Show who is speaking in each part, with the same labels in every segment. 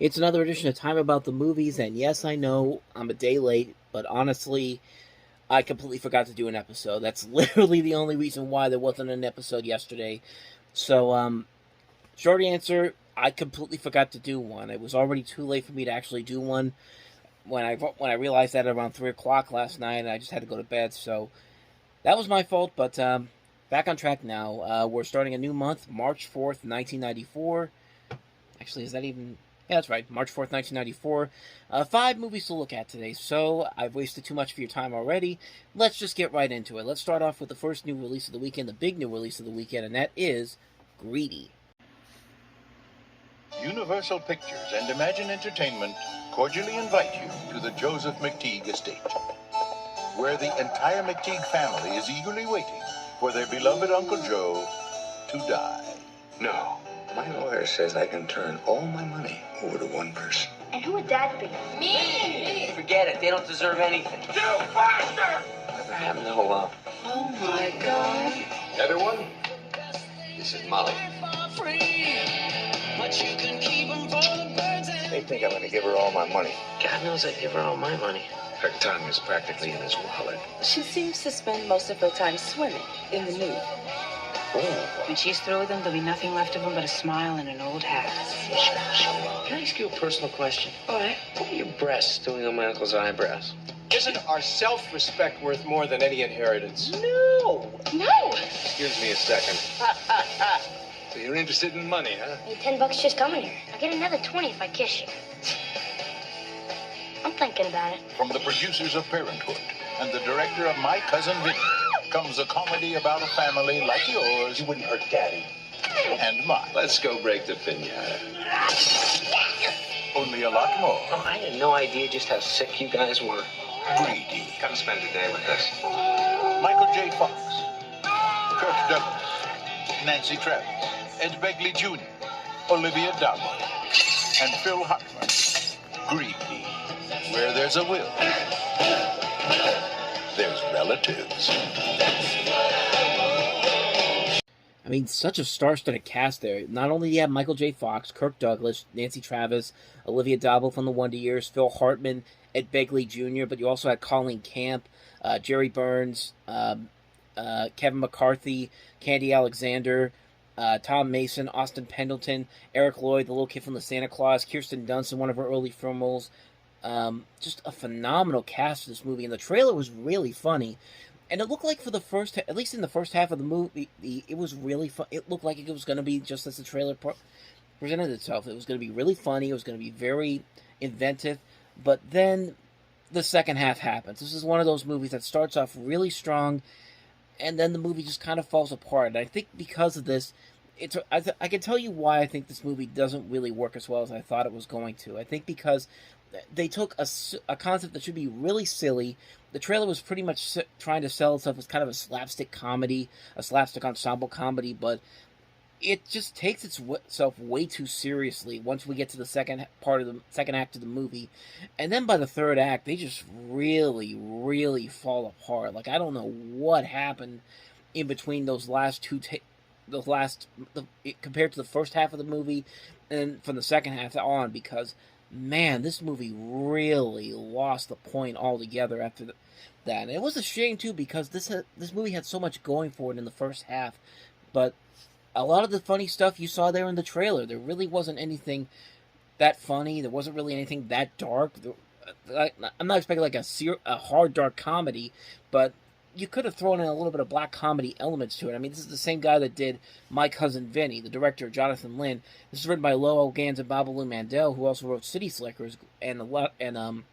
Speaker 1: It's another edition of Time About the Movies, and yes, I know I'm a day late, but honestly, I completely forgot to do an episode. That's literally the only reason why there wasn't an episode yesterday. So, short answer, I completely forgot to do one. It was already too late for me to actually do one when I realized that around 3 o'clock last night, and I just had to go to bed. So that was my fault, but back on track now. We're starting a new month, March 4th, 1994. Actually, is that even... Yeah, that's right. March 4th, 1994. 5 movies to look at today, so I've wasted too much of your time already. Let's just get right into it. Let's start off with the first new release of the weekend, the big new release of the weekend, and that is Greedy.
Speaker 2: Universal Pictures and Imagine Entertainment cordially invite you to the Joseph McTeague estate, where the entire McTeague family is eagerly waiting for their beloved Uncle Joe to die.
Speaker 3: No. My lawyer says I can turn all my money over to one person.
Speaker 4: And who would that be?
Speaker 5: Me! Forget it. They don't deserve anything.
Speaker 3: You bastard! Whatever happened to
Speaker 5: Oh my God.
Speaker 3: everyone? This is Molly. They think I'm going to give her all my money.
Speaker 5: God knows I'd give her all my money.
Speaker 3: Her tongue is practically in his wallet.
Speaker 6: She seems to spend most of her time swimming in the nude.
Speaker 3: Oh.
Speaker 6: When she's through with him, there'll be nothing left of him but a smile and an old hat.
Speaker 5: Can I ask you a personal question?
Speaker 6: All right.
Speaker 5: What are your breasts doing on my uncle's eyebrows?
Speaker 7: Isn't our self-respect worth more than any inheritance?
Speaker 5: No!
Speaker 6: No!
Speaker 3: Excuse me a second. So you're interested in money, huh?
Speaker 4: Hey, $10 just coming here. I'll get another 20 if I kiss you. I'm thinking about it.
Speaker 2: From the producers of Parenthood and the director of My Cousin Vinny comes a comedy about a family like yours
Speaker 3: You wouldn't hurt Daddy.
Speaker 2: and mine.
Speaker 3: Let's go break the pinata.
Speaker 2: Only a lot more
Speaker 5: Oh, I had no idea just how sick you guys were.
Speaker 2: greedy.
Speaker 3: Come spend the day with us.
Speaker 2: Michael J. Fox, Kirk Douglas, Nancy Travis, Ed Begley Jr., Olivia D'Abo, and Phil Hartman. Greedy. Where there's a will, there's relatives.
Speaker 1: I mean, such a star-studded cast there. Not only do you have Michael J. Fox, Kirk Douglas, Nancy Travis, Olivia D'Abo from The Wonder Years, Phil Hartman, Ed Begley Jr., but you also had Colleen Camp, Jerry Burns, Kevin McCarthy, Candy Alexander, Tom Mason, Austin Pendleton, Eric Lloyd, the little kid from the Santa Claus, Kirsten Dunst in one of her early film roles. Just a phenomenal cast for this movie, and the trailer was really funny. And it looked like for the first, at least in the first half of the movie, it was really fun. It looked like it was going to be just as the trailer presented itself. It was going to be really funny. It was going to be very inventive. But then the second half happens. This is one of those movies that starts off really strong, and then the movie just kind of falls apart. And I think because of this, I can tell you why I think this movie doesn't really work as well as I thought it was going to. I think because they took a concept that should be really silly. The trailer was pretty much trying to sell itself as kind of a slapstick comedy, a slapstick ensemble comedy, but it just takes itself way too seriously once we get to the second act of the movie. And then by the third act, they just really, really fall apart. Like, I don't know what happened in between those last two compared to the first half of the movie and from the second half on, because man, this movie really lost the point altogether after that. And it was a shame too, because this movie had so much going for it in the first half, but a lot of the funny stuff you saw there in the trailer, there really wasn't anything that funny. There wasn't really anything that dark. I'm not expecting like a hard dark comedy, but you could have thrown in a little bit of black comedy elements to it. I mean, this is the same guy that did My Cousin Vinny, the director, Jonathan Lynn. This is written by Lowell Gans and Babalu Mandel, who also wrote City Slickers and why am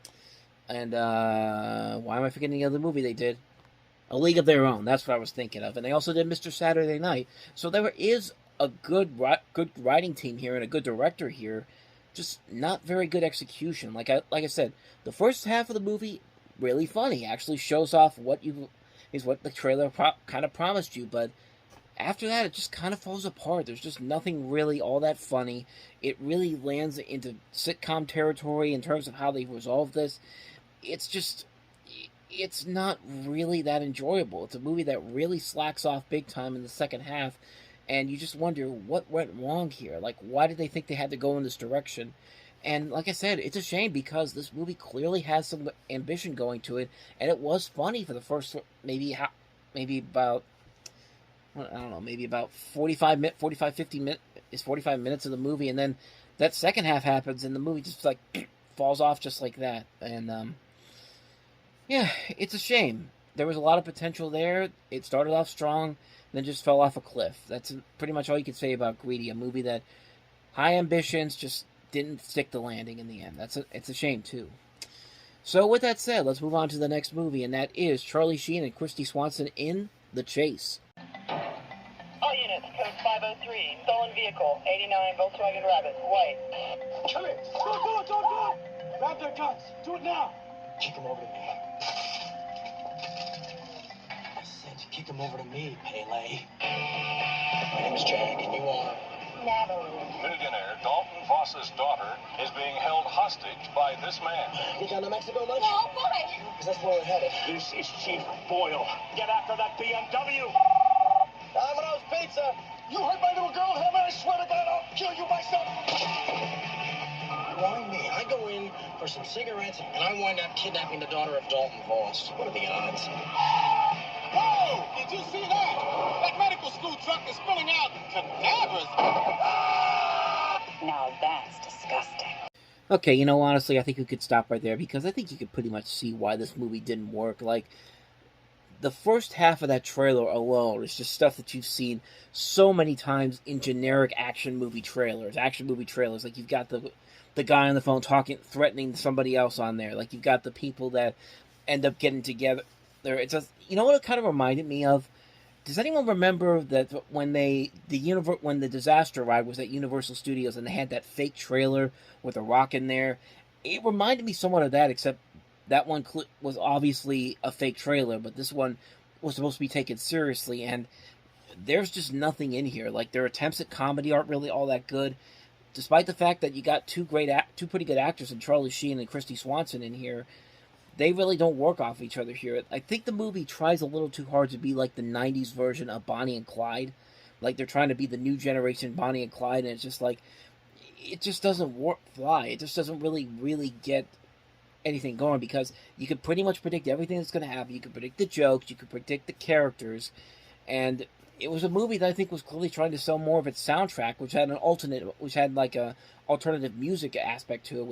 Speaker 1: I forgetting the other movie they did? A League of Their Own. That's what I was thinking of. And they also did Mr. Saturday Night. So there is a good writing team here and a good director here. Just not very good execution. Like I said, the first half of the movie really funny. Actually shows off what the trailer kind of promised you, but after that, it just kind of falls apart. There's just nothing really all that funny. It really lands into sitcom territory in terms of how they resolve this. It's not really that enjoyable. It's a movie that really slacks off big time in the second half, and you just wonder what went wrong here. Like, why did they think they had to go in this direction? And like I said, it's a shame because this movie clearly has some ambition going to it, and it was funny for the first maybe about, well, I don't know, maybe about 50 minutes of the movie, and then that second half happens, and the movie just like falls off just like that. And yeah, it's a shame. There was a lot of potential there. It started off strong, then just fell off a cliff. That's pretty much all you could say about Greedy, a movie that high ambitions just didn't stick the landing in the end. It's a shame too. So with that said, let's move on to the next movie, and that is Charlie Sheen and Christy Swanson in The Chase.
Speaker 8: All units, code 503, stolen vehicle, 89 Volkswagen Rabbit, white.
Speaker 9: Kill it! Don't do it! Don't do it! Grab their guns. Do it now.
Speaker 10: Kick him over to me. I said to kick him over to me, Pele. My name is Jack, and you are?
Speaker 8: Natalie.
Speaker 11: Millionaire Dalton Voss's daughter is being held hostage by this man.
Speaker 10: You down to Mexico much?
Speaker 8: No, boy.
Speaker 10: Because that's where we're headed.
Speaker 9: This is Chief Boyle. Get after that BMW.
Speaker 10: Domino's Pizza.
Speaker 9: You hurt my little girl, Heaven. I swear to God, I'll kill you myself.
Speaker 10: Why me? I go in for some cigarettes, and I wind up kidnapping the daughter of Dalton Voss. What are the odds?
Speaker 9: Whoa! Did you see that? That medical school truck is spilling out cadavers.
Speaker 6: Now that's disgusting.
Speaker 1: Okay, honestly, I think we could stop right there because I think you could pretty much see why this movie didn't work. Like, the first half of that trailer alone is just stuff that you've seen so many times in generic action movie trailers. Like, you've got the guy on the phone threatening somebody else on there. Like, you've got the people that end up getting together. It's just, what it kind of reminded me of? Does anyone remember that when the disaster arrived was at Universal Studios and they had that fake trailer with a rock in there? It reminded me somewhat of that, except that one was obviously a fake trailer, but this one was supposed to be taken seriously, and there's just nothing in here. Like, their attempts at comedy aren't really all that good, despite the fact that you got two pretty good actors in Charlie Sheen and Christy Swanson in here. They really don't work off each other here. I think the movie tries a little too hard to be like the 90s version of Bonnie and Clyde. Like, they're trying to be the new generation Bonnie and Clyde, and it's just like, it just doesn't fly. It just doesn't really get anything going, because you could pretty much predict everything that's going to happen. You could predict the jokes, you could predict the characters, and it was a movie that I think was clearly trying to sell more of its soundtrack, which had like a alternative music aspect to it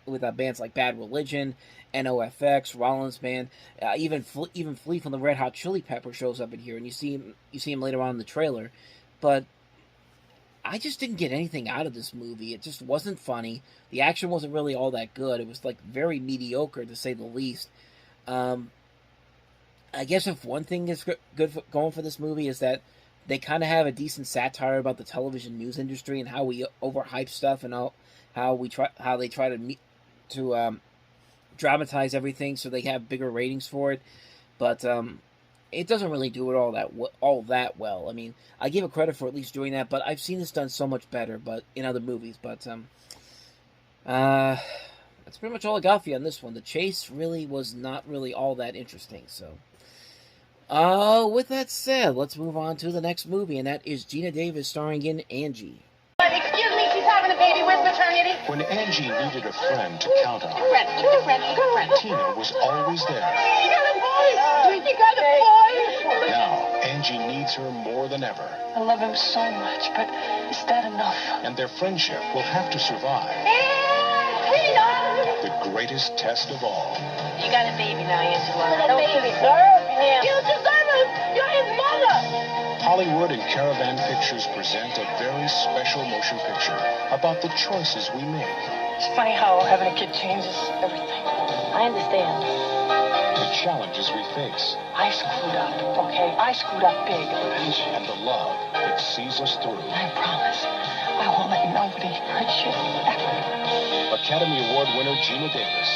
Speaker 1: with bands like Bad Religion, NOFX, Rollins Band, even Flea from the Red Hot Chili Peppers shows up in here, and you see him later on in the trailer. But I just didn't get anything out of this movie. It just wasn't funny. The action wasn't really all that good. It was like very mediocre, to say the least. I guess if one thing is good going for this movie is that they kind of have a decent satire about the television news industry and how we overhype stuff, and how they try to dramatize everything so they have bigger ratings for it. But it doesn't really do it all that well. I mean, I give it credit for at least doing that, but I've seen this done so much better, but in other movies. But that's pretty much all I got for you on this one. The Chase really was not really all that interesting. So, with that said, let's move on to the next movie, and that is Gina Davis starring in Angie.
Speaker 8: Excuse me, she's having a baby with maternity.
Speaker 11: When Angie needed a friend to count on,
Speaker 8: Good friend.
Speaker 11: Tina was always there.
Speaker 8: You got a boy! You got a boy!
Speaker 11: Now, Angie needs her more than ever,
Speaker 6: I love him so much, but is that enough?
Speaker 11: and their friendship will have to survive
Speaker 8: Tina!
Speaker 11: the greatest test of all.
Speaker 6: You got a baby now, Angela.
Speaker 8: What a baby, deserve him. You deserve him. You're his mother.
Speaker 11: Hollywood and Caravan Pictures present a very special motion picture about the choices we make,
Speaker 6: It's funny how having a kid changes everything. I understand.
Speaker 11: the challenges we face,
Speaker 6: I screwed up, okay? I screwed up big.
Speaker 11: and the love that sees us through.
Speaker 6: I promise I won't let nobody hurt you ever.
Speaker 11: Academy Award winner Gina Davis,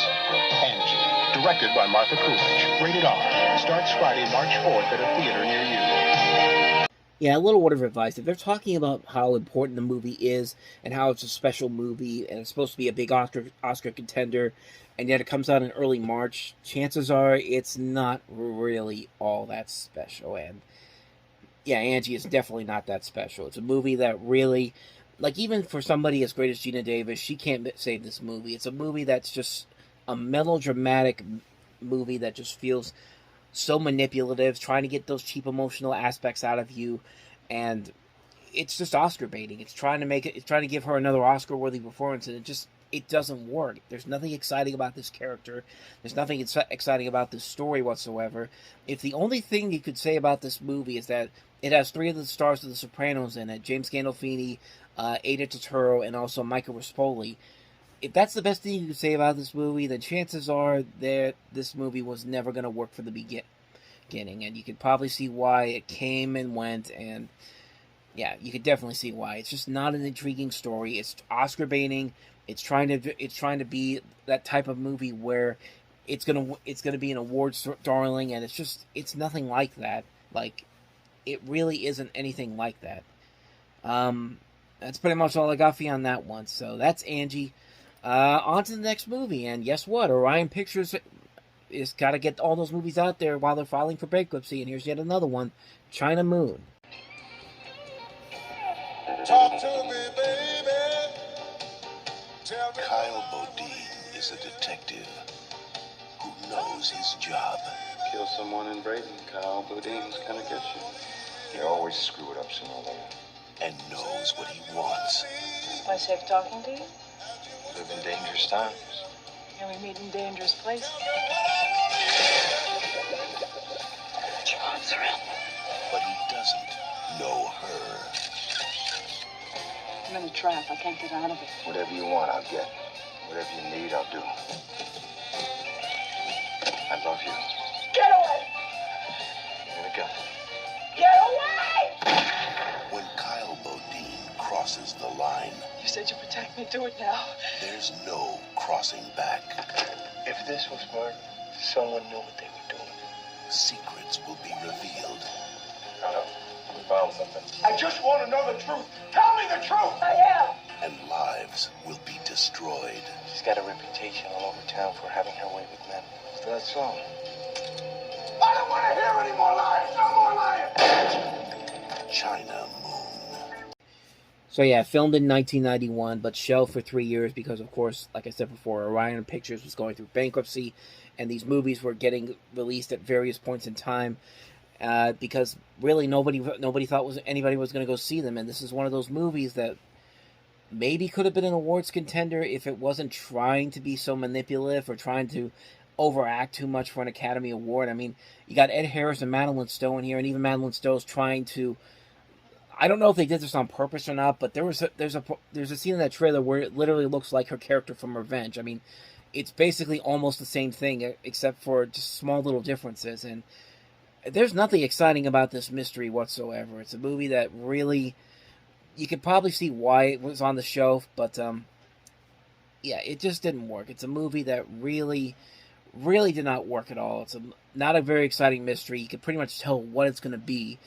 Speaker 11: Angie, directed by Martha Coolidge. Rated R. Starts Friday, March 4th at a theater near you.
Speaker 1: Yeah, a little word of advice. If they're talking about how important the movie is and how it's a special movie and it's supposed to be a big Oscar contender, and yet it comes out in early March, chances are it's not really all that special. And yeah, Angie is definitely not that special. It's a movie that really like, even for somebody as great as Gina Davis, she can't save this movie. It's a movie that's just a melodramatic movie that just feels so manipulative, trying to get those cheap emotional aspects out of you, and it's just Oscar baiting. It's trying to give her another Oscar-worthy performance, and it doesn't work. There's nothing exciting about this character. There's nothing exciting about this story whatsoever. If the only thing you could say about this movie is that it has 3 of the stars of The Sopranos in it, James Gandolfini, Ada Turturro, and also Michael Rispoli, if that's the best thing you could say about this movie, then chances are that this movie was never going to work from the beginning, and you could probably see why it came and went, and yeah, you could definitely see why. It's just not an intriguing story. It's Oscar baiting. It's trying to be that type of movie where it's gonna be an awards darling, and it's nothing like that. Like, it really isn't anything like that. That's pretty much all I got for you on that one. So that's Angie. On to the next movie, and guess what? Orion Pictures is got to get all those movies out there while they're filing for bankruptcy, and here's yet another one, China Moon.
Speaker 9: Talk to me, baby. Tell me.
Speaker 2: Kyle Bodine is a detective who knows his job.
Speaker 12: Kill someone in Brayton, Kyle Bodine's gonna get you.
Speaker 3: You always screw it up sooner or later.
Speaker 2: And knows what he wants.
Speaker 13: Am I safe talking to you?
Speaker 3: Live in dangerous times.
Speaker 13: And we meet in dangerous places.
Speaker 2: Charms around. But he doesn't know her.
Speaker 13: I'm in a trap. I can't get out of it.
Speaker 3: Whatever you want, I'll get. Whatever you need, I'll do. I love you.
Speaker 9: Get away!
Speaker 3: Here we go.
Speaker 9: Get away!
Speaker 2: When Kyle Bodine crosses the line,
Speaker 13: You said you'd protect me. Do it now.
Speaker 2: there's no crossing back.
Speaker 5: If this was murder, someone knew what they were doing.
Speaker 2: Secrets will be revealed.
Speaker 3: We found something.
Speaker 9: I just want to know the truth. Tell me the truth! I am!
Speaker 2: And lives will be destroyed.
Speaker 5: She's got a reputation all over town for having her way with men.
Speaker 3: That's all.
Speaker 9: I don't want to hear any more lies! No more lying!
Speaker 2: China Moon.
Speaker 1: So yeah, filmed in 1991, but shelved for 3 years because, of course, like I said before, Orion Pictures was going through bankruptcy, and these movies were getting released at various points in time because really nobody thought anybody was going to go see them, and this is one of those movies that maybe could have been an awards contender if it wasn't trying to be so manipulative or trying to overact too much for an Academy Award. I mean, you got Ed Harris and Madeline Stowe in here, and even Madeline Stowe's trying to. I don't know if they did this on purpose or not, but there's a scene in that trailer where it literally looks like her character from Revenge. I mean, it's basically almost the same thing except for just small little differences, and there's nothing exciting about this mystery whatsoever. It's a movie that really, you could probably see why it was on the shelf, but yeah, it just didn't work. It's a movie that really did not work at all. It's not a very exciting mystery. You can pretty much tell what it's going to be.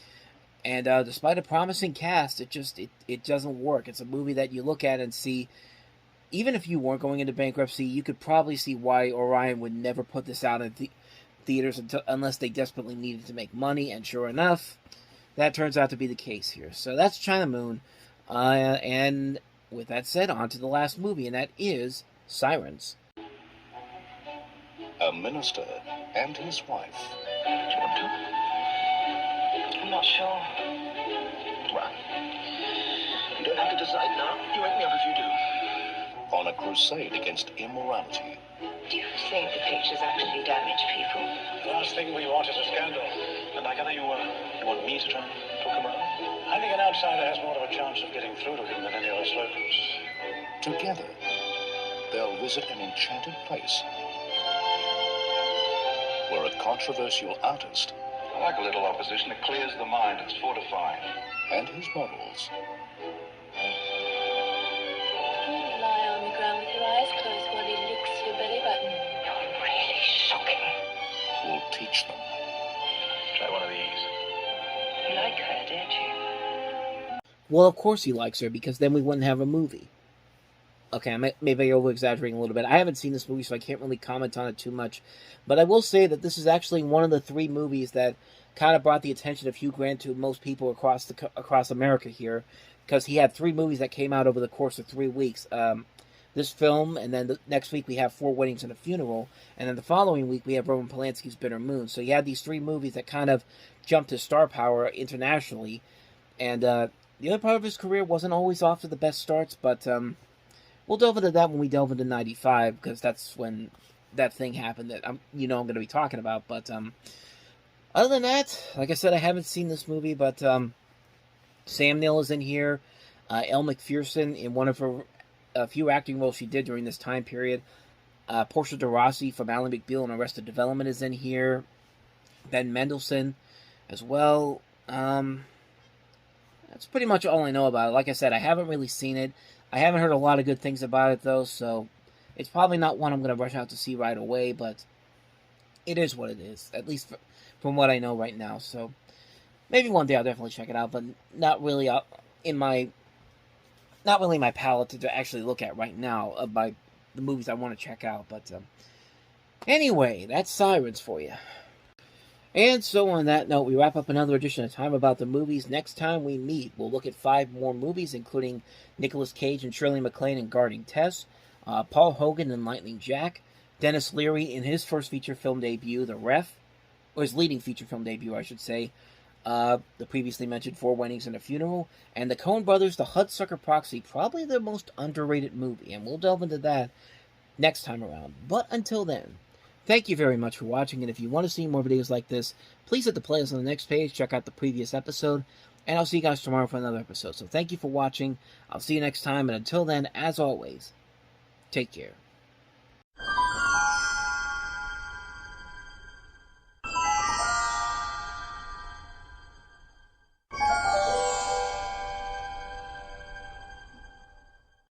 Speaker 1: And despite a promising cast, it doesn't work. It's a movie that you look at and see, even if you weren't going into bankruptcy, you could probably see why Orion would never put this out in theaters unless they desperately needed to make money. And sure enough, that turns out to be the case here. So that's China Moon. And with that said, on to the last movie, and that is Sirens.
Speaker 11: A minister and his wife.
Speaker 13: I'm not sure.
Speaker 12: Well, you don't have to decide now. You wake me up if you do.
Speaker 11: On a crusade against immorality.
Speaker 13: Do you think the pictures actually damage people?
Speaker 7: The last thing we want is a scandal.
Speaker 12: And I gather you want me to try and talk him around?
Speaker 7: I think an outsider has more of a chance of getting through to him than any of us locals.
Speaker 11: Together, they'll visit an enchanted place where a controversial artist
Speaker 3: I like a little opposition. It clears the mind. It's fortifying.
Speaker 11: and his models
Speaker 4: Lie on the ground with your eyes closed while he licks your belly button.
Speaker 13: You're really shocking.
Speaker 11: will teach them.
Speaker 12: Try one of these.
Speaker 13: You like her, don't you?
Speaker 1: Well, of course he likes her, because then we wouldn't have a movie. Okay, maybe over-exaggerating a little bit. I haven't seen this movie, so I can't really comment on it too much. But I will say that this is actually one of the 3 movies that kind of brought the attention of Hugh Grant to most people across America here. because he had 3 movies that came out over the course of 3 weeks. This film, and then the next week we have 4 Weddings and a Funeral, and then the following week we have Roman Polanski's Bitter Moon. So he had these 3 movies that kind of jumped his star power internationally, and the other part of his career wasn't always off to the best starts, but we'll delve into that when we delve into 95, because that's when that thing happened that I'm going to be talking about. But other than that, like I said, I haven't seen this movie, but Sam Neill is in here. Elle Macpherson in one of her few acting roles she did during this time period. Portia de Rossi from Ally McBeal and Arrested Development is in here. Ben Mendelsohn as well. That's pretty much all I know about it. Like I said, I haven't really seen it. I haven't heard a lot of good things about it, though, so it's probably not one I'm going to rush out to see right away, but it is what it is, at least from what I know right now. So maybe one day I'll definitely check it out, but not really my palette to actually look at right now by the movies I want to check out. But anyway, that's Sirens for you. And so on that note, we wrap up another edition of Time About the Movies. Next time we meet, we'll look at 5 more movies, including Nicolas Cage and Shirley MacLaine in Guarding Tess, Paul Hogan in Lightning Jack, Dennis Leary in his first feature film debut, The Ref, or his leading feature film debut, I should say, the previously mentioned 4 Weddings and a Funeral, and the Coen Brothers' The Hudsucker Proxy, probably their most underrated movie, and we'll delve into that next time around. But until then, thank you very much for watching, and if you want to see more videos like this, please hit the playlist on the next page, check out the previous episode, and I'll see you guys tomorrow for another episode. So thank you for watching, I'll see you next time, and until then, as always, take care.